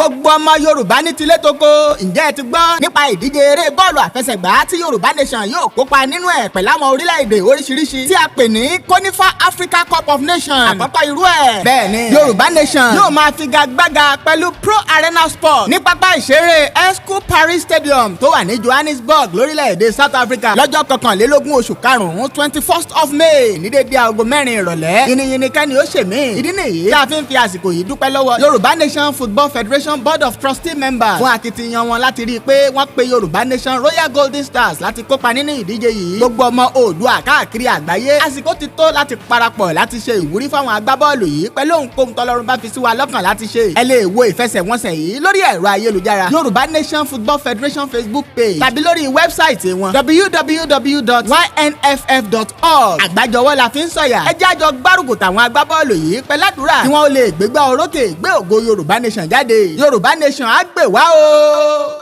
gbogbo ọmọ Yorùbá ní tilé toko ǹjẹ́ ẹ ti gbọ́ nípa ìdíje eré bọ́ọ̀lù àfẹsẹ̀gbá tí Yorùbá Nation yóò kópa nínú ẹ̀ pẹ̀lú àwọn orílẹ̀-èdè oríṣiríṣi tí a pè ní Conifa Africa Cup of Nations àkọ́kọ́ irú ẹ̀. bẹ́ẹ̀ni Yorùbá Nation yóò máa figagbága pẹ̀lú Pro Arena Sport ní pápá ìṣeré Esco Paris Stadium tó wà ní Johannesburg lórílẹ̀-èdè South Africa lọ́jọ́ 21 oṣù karùn-ún 21st of May ní dédé aago 4 ìrọ̀lẹ́. yìnyín kẹ́ni ó ṣèmí. ìdí nìyí tí a fi ń fi àsìkò yìí dúpẹ́ lọ́wọ́ Yorùbá Nation Football Federation Board of Trustee members fún akitiyan wọn láti rí i pé wọ́n pe Yorùbá Nation Royal Golden Stars láti kópa nínú ìdíje yìí. gbogbo ọmọ Oòduà káàkiri àgbáyé àsìkò ti tó láti parapọ̀ láti ṣe ìwúrí fáwọn agbábọ́ọ̀lù yìí pẹ̀lú ohunkóhun tọ́lọ́run bá fi sí wa lọ́kàn láti ṣe. ẹ lè wo ìfẹsẹ̀wọnsẹ̀ yìí lórí ẹ̀rọ ayélujára Yorùbá Nation Football Federation Facebook page tàbí lórí wẹ́bsáìtì wọn www.ynff.org. àgbájọwọ́ la fi ń sọ̀yà. ẹ jẹ́ àjọ gbárùkù tàwọn agbábọ́ọ̀lù yìí pẹ̀ládùúrà kí wọ́n lè gbégbá orókè gbé ògo Yorùbá Nation jáde. Yorùbá Nation á gbè wá o.